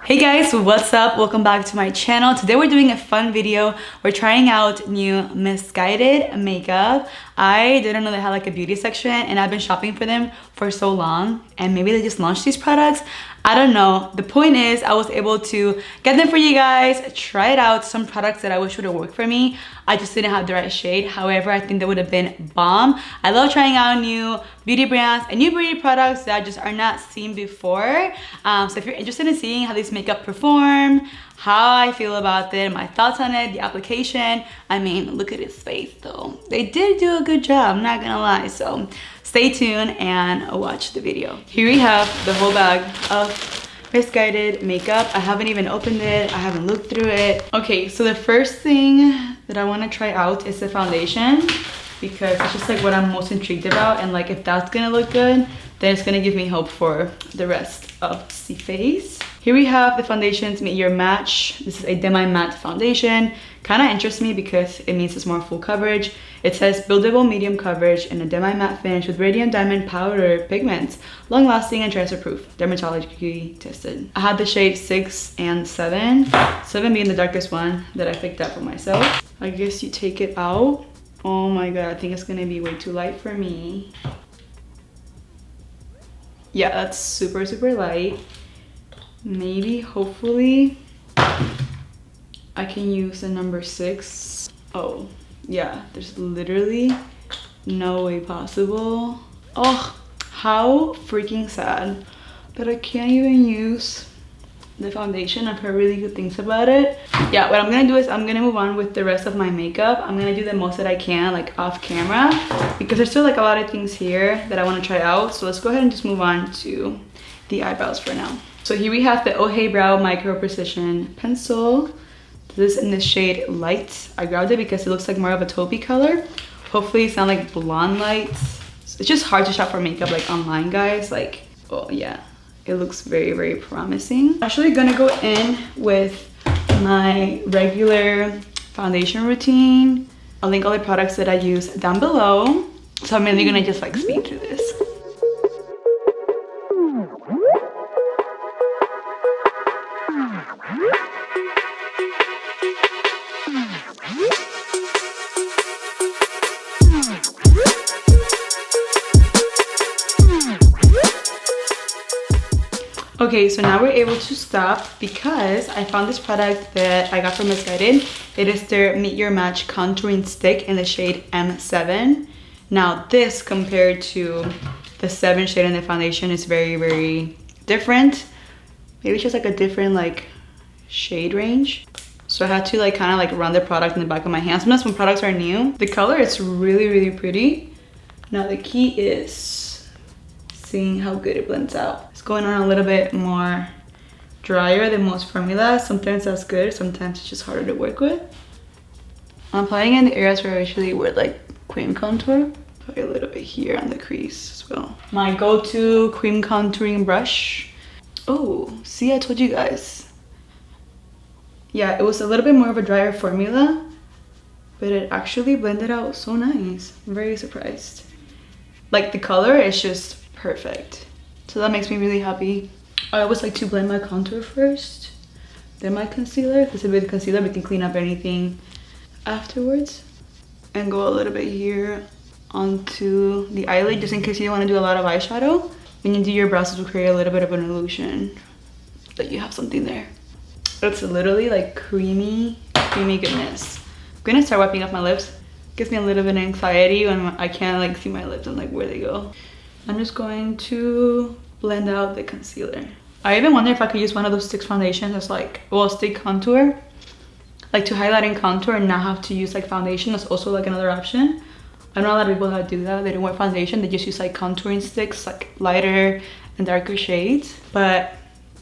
Hey guys, what's up? Welcome back to my channel. Today we're doing a fun video. We're trying out new Missguided makeup. I didn't know they had like a beauty section and I've been shopping for them for so long, and maybe they just launched these products. I don't know. The point is I was able to get them for you guys, try it out. Some products that I wish would have worked for me, I just didn't have the right shade. However, I think they would have been bomb. I love trying out new beauty brands and new beauty products that just are not seen before. So if you're interested in seeing how these makeup perform, how I feel about it, my thoughts on it, the application, I mean, look at his face though. They did do a good job, I'm not gonna lie. So stay tuned and watch the video. Here we have the whole bag of Missguided makeup. I haven't even opened it, I haven't looked through it. Okay, so the first thing that I want to try out is the foundation, because it's just like what I'm most intrigued about, and like if that's gonna look good, then it's gonna give me hope for the rest of the face. Here we have the foundations Meet Your Match. This is a demi-matte foundation. Kind of interests me because it means it's more full coverage. It says buildable medium coverage and a demi-matte finish with radiant diamond powder pigments, long-lasting and transfer-proof, dermatologically tested. I had the shade 6 and 7, 7 being the darkest one that I picked up for myself. I guess you take it out. Oh my god, I think it's gonna be way too light for me. Yeah, that's super, super light. Maybe, hopefully, I can use the number 6. Oh, yeah, there's literally no way possible. Oh, how freaking sad that I can't even use the foundation. I've heard really good things about it. Yeah, what I'm gonna do is I'm gonna move on with the rest of my makeup. I'm gonna do the most that I can, like off camera, because there's still like a lot of things here that I want to try out. So let's go ahead and just move on to the eyebrows for now. So here we have the Oh Hey Brow Micro Precision Pencil. This is in the shade Light. I grabbed it because it looks like more of a taupey color. Hopefully it's not like blonde light. It's just hard to shop for makeup like online, guys. Like, oh yeah, it looks very, very promising. I'm actually gonna go in with my regular foundation routine. I'll link all the products that I use down below. So I'm really gonna just like speed through this. Okay, so now we're able to stop because I found this product that I got from Missguided. It is their Meet Your Match Contouring Stick in the shade M7. Now this, compared to the 7 shade in the foundation, is very, very different. Maybe it's just like a different like shade range. So I had to like kind of like run the product in the back of my hand. Sometimes when products are new, the color is really, really pretty. Now the key is seeing how good it blends out. It's going on a little bit more drier than most formulas. Sometimes that's good, sometimes it's just harder to work with. I'm applying in the areas where I usually wear like cream contour. Apply a little bit here on the crease as well. My go-to cream contouring brush. Oh, see, I told you guys. Yeah, it was a little bit more of a drier formula, but it actually blended out so nice. I'm very surprised. Like the color is just perfect. So that makes me really happy. I always like to blend my contour first, then my concealer, because with concealer we can clean up anything afterwards. And go a little bit here onto the eyelid, just in case you don't want to do a lot of eyeshadow. When you do your brows, it will create a little bit of an illusion that you have something there. It's literally like creamy, creamy goodness. I'm gonna start wiping off my lips. Gives me a little bit of anxiety when I can't like see my lips and like where they go. I'm just going to blend out the concealer. I even wonder if I could use one of those stick foundations as like, well, stick contour, like to highlight and contour and not have to use like foundation. That's also like another option. I know a lot of people that do that. They don't wear foundation, they just use like contouring sticks, like lighter and darker shades. But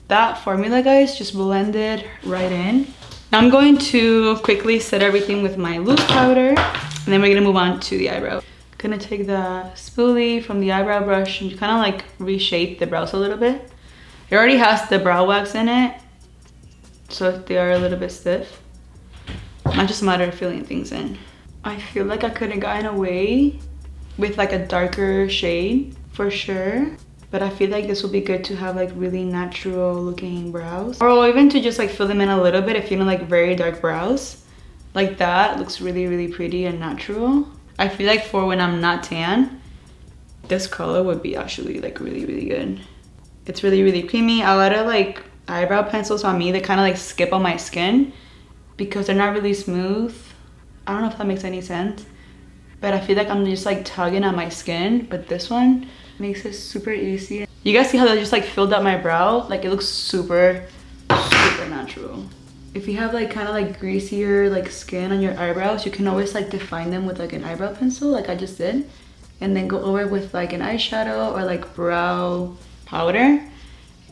that formula, guys, just blended right in. Now I'm going to quickly set everything with my loose powder, and then we're gonna move on to the eyebrow. Gonna take the spoolie from the eyebrow brush and kind of like reshape the brows a little bit. It already has the brow wax in it, so they are a little bit stiff. Not just a matter of filling things in. I feel like I could have gotten away with like a darker shade for sure. But I feel like this will be good to have like really natural looking brows, or even to just like fill them in a little bit if you don't like very dark brows. Like that looks really, really pretty and natural. I feel like for when I'm not tan, this color would be actually like really, really good. It's really, really creamy. A lot of like eyebrow pencils on me, they kind of like skip on my skin because they're not really smooth. I don't know if that makes any sense, but I feel like I'm just like tugging on my skin. But this one makes it super easy. You guys see how that just like filled up my brow? Like it looks super, super natural. If you have like kind of like greasier like skin on your eyebrows, you can always like define them with like an eyebrow pencil like I just did, and then go over with like an eyeshadow or like brow powder,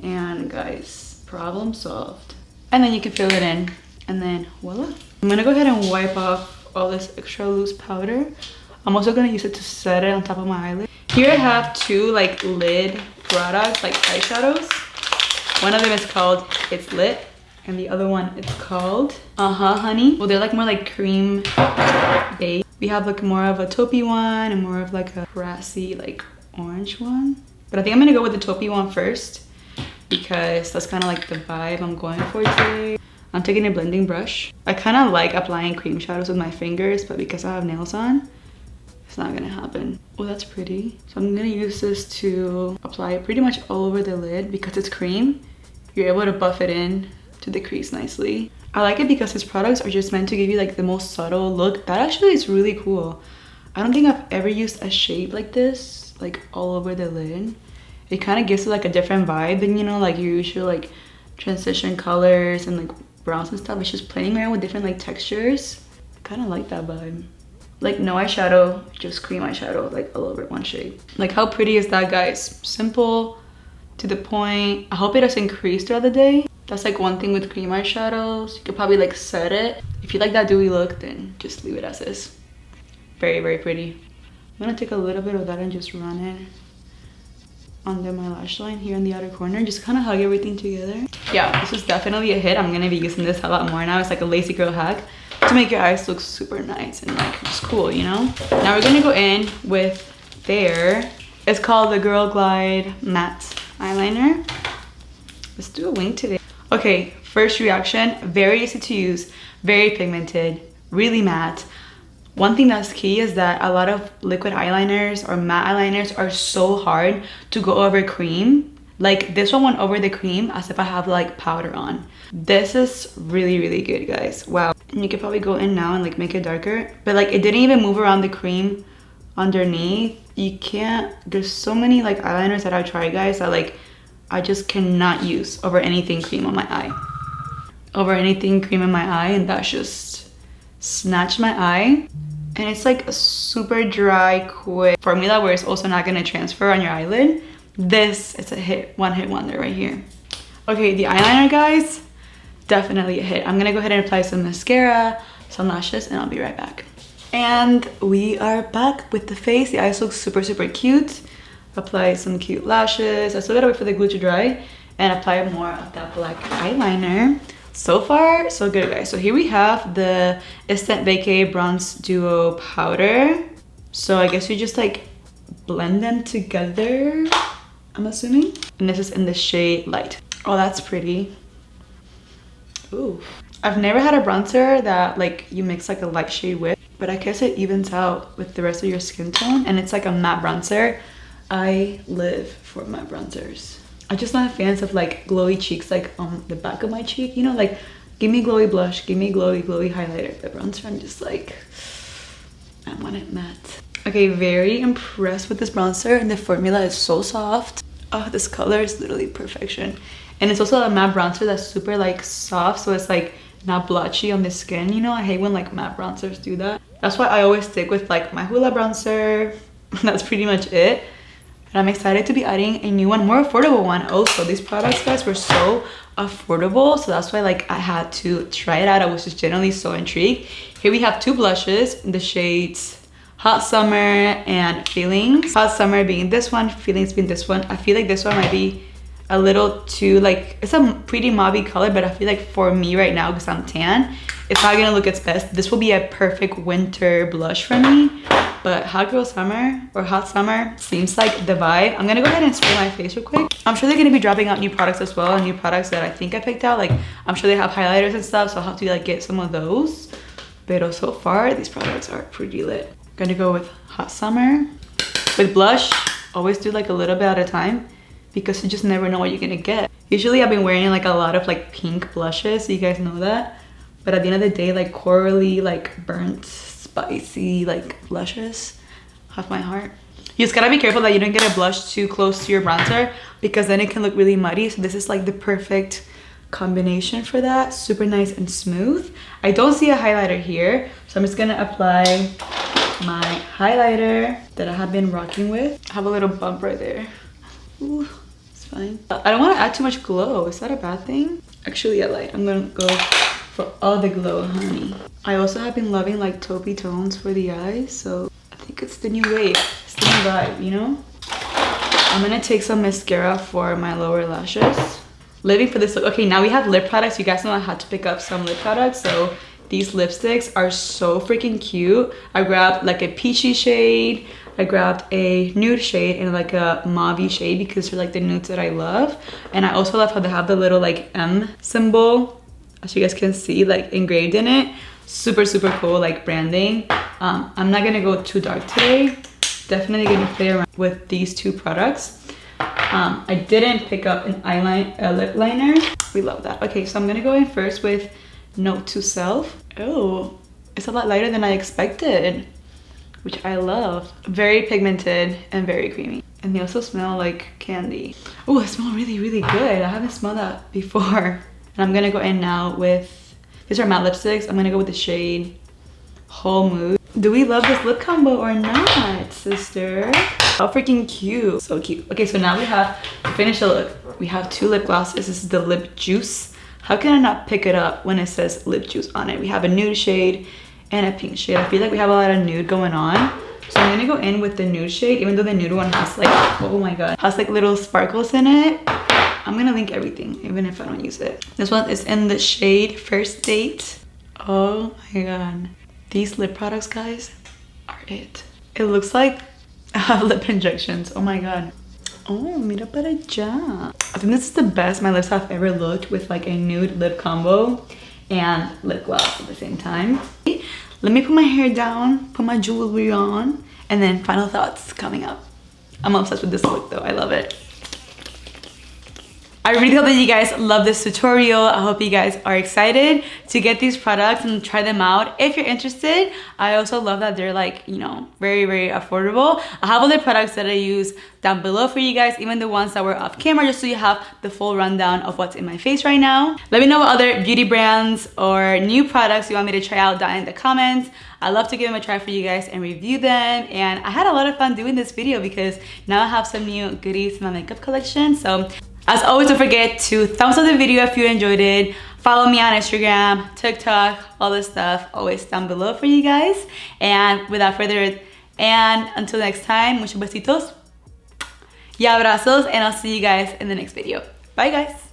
and guys, problem solved. And then you can fill it in, and then voila. I'm gonna go ahead and wipe off all this extra loose powder. I'm also gonna use it to set it on top of my eyelid. Here I have two like lid products, like eyeshadows. One of them is called It's Lit, and the other one it's called Honey. Well, they're like more like cream beige. We have like more of a taupey one and more of like a brassy like orange one. But I think I'm gonna go with the taupey one first because that's kind of like the vibe I'm going for today. I'm taking a blending brush. I kind of like applying cream shadows with my fingers, but because I have nails on, it's not gonna happen. Oh, that's pretty. So I'm gonna use this to apply it pretty much all over the lid. Because it's cream, you're able to buff it in to the crease nicely. I like it because these products are just meant to give you like the most subtle look. That actually is really cool. I don't think I've ever used a shade like this, like all over the lid. It kind of gives it like a different vibe than, you know, like your usual like transition colors and like browns and stuff. It's just playing around with different like textures. Kind of like that vibe. Like no eyeshadow, just cream eyeshadow, like all over one shade. Like how pretty is that, guys? Simple, to the point. I hope it doesn't crease throughout the day. That's like one thing with cream eyeshadows. You could probably like set it. If you like that dewy look, then just leave it as is. Very, very pretty. I'm gonna take a little bit of that and just run it under my lash line here in the outer corner. Just kind of hug everything together. Yeah, this is definitely a hit. I'm gonna be using this a lot more now. It's like a lazy girl hack to make your eyes look super nice and like just cool, you know? Now we're gonna go in with it's called the Girl Glide Matte Eyeliner. Let's do a wing today. Okay, first reaction, very easy to use, very pigmented, really matte. One thing that's key is that a lot of liquid eyeliners or matte eyeliners are so hard to go over cream. Like this one went over the cream as if I have like powder on. This is really, really good, guys. Wow. And you could probably go in now and like make it darker, but like it didn't even move around the cream underneath. You can't, there's so many like eyeliners that I've tried, guys, that like I just cannot use over anything cream on my eye. Over anything cream in my eye, and that's just snatched my eye. And it's like a super dry, quick formula where it's also not gonna transfer on your eyelid. This is a hit, one hit wonder right here. Okay, the eyeliner, guys, definitely a hit. I'm gonna go ahead and apply some mascara, some lashes, and I'll be right back. And we are back with the face. The eyes look super, super cute. Apply some cute lashes. I still gotta wait for the glue to dry and apply more of that black eyeliner. So far, so good, guys. So here we have the Instant Vacay Bronze Duo Powder. So I guess you just like blend them together, I'm assuming. And this is in the shade Light. Oh, that's pretty. Ooh. I've never had a bronzer that like you mix like a light shade with, but I guess it evens out with the rest of your skin tone, and it's like a matte bronzer. I live for my bronzers. I'm just not a fan of like glowy cheeks like on the back of my cheek, you know, like give me glowy blush, give me glowy highlighter. The bronzer, I'm just like, I want it matte. Okay, very impressed with this bronzer, and the formula is so soft. Oh, this color is literally perfection. And it's also a matte bronzer that's super like soft, so it's like not blotchy on the skin, you know. I hate when like matte bronzers do that. That's why I always stick with like my Hoola bronzer. That's pretty much it. And I'm excited to be adding a new one, more affordable one. Also, these products, guys, were so affordable, so that's why like I had to try it out. I was just generally so intrigued. Here we have two blushes in the shades Hot Summer and Feelings. Hot Summer being this one, Feelings being this one. I feel like this one might be a little too like, it's a pretty mauvey color, but I feel like for me right now, because I'm tan, it's not gonna look its best. This will be a perfect winter blush for me. But hot girl summer or hot summer seems like the vibe. I'm gonna go ahead and spray my face real quick. I'm sure they're gonna be dropping out new products as well, and new products that I think I picked out. Like, I'm sure they have highlighters and stuff, so I'll have to like get some of those. But so far, these products are pretty lit. Gonna go with hot summer. With blush, always do like a little bit at a time because you just never know what you're gonna get. Usually I've been wearing like a lot of like pink blushes, so you guys know that. But at the end of the day, like corally, like burnt, spicy like blushes have my heart. You just gotta be careful that you don't get a blush too close to your bronzer because then it can look really muddy. So this is like the perfect combination for that. Super nice and smooth. I don't see a highlighter here, so I'm just gonna apply my highlighter that I have been rocking with. I have a little bump right there. Ooh, it's fine. I don't want to add too much glow. Is that a bad thing? Actually, I like. I'm gonna go for all the glow, honey. I also have been loving like taupey tones for the eyes, so I think it's the new wave. It's the new vibe, you know? I'm gonna take some mascara for my lower lashes. Living for this look. Okay, now we have lip products. You guys know I had to pick up some lip products, so these lipsticks are so freaking cute. I grabbed like a peachy shade. I grabbed a nude shade and like a mauve shade because they're like the nudes that I love. And I also love how they have the little like M symbol, as you guys can see, like engraved in it. Super, super cool, like branding. I'm not gonna go too dark today. Definitely gonna play around with these two products. I didn't pick up an lip liner. We love that. Okay, so I'm gonna go in first with Note to Self. Oh, it's a lot lighter than I expected, which I love. Very pigmented and very creamy. And they also smell like candy. Oh, it smells really, really good. I haven't smelled that before. And I'm gonna go in now with, these are matte lipsticks. I'm gonna go with the shade Whole Mood. Do we love this lip combo or not, sister? How freaking cute. So cute. Okay, so now we have to finish the look. We have two lip glosses. This is the Lip Juice. How can I not pick it up when it says lip juice on it? We have a nude shade and a pink shade. I feel like we have a lot of nude going on. So I'm gonna go in with the nude shade, even though the nude one has like, oh my god, has like little sparkles in it. I'm gonna link everything, even if I don't use it. This one is in the shade First Date. Oh my god. These lip products, guys, are it. It looks like I have lip injections. Oh my god. Oh, mira para allá. I think this is the best my lips have ever looked with like a nude lip combo and lip gloss at the same time. Let me put my hair down, put my jewelry on, and then final thoughts coming up. I'm obsessed with this look though, I love it. I really hope that you guys love this tutorial. I hope you guys are excited to get these products and try them out. If you're interested, I also love that they're like, you know, very, very affordable. I have other products that I use down below for you guys, even the ones that were off camera, just so you have the full rundown of what's in my face right now. Let me know what other beauty brands or new products you want me to try out down in the comments. I love to give them a try for you guys and review them. And I had a lot of fun doing this video because now I have some new goodies in my makeup collection. So as always, don't forget to thumbs up the video if you enjoyed it. Follow me on Instagram, TikTok, all this stuff, always down below for you guys. And without further ado, and until next time, muchos besitos y abrazos, and I'll see you guys in the next video. Bye guys.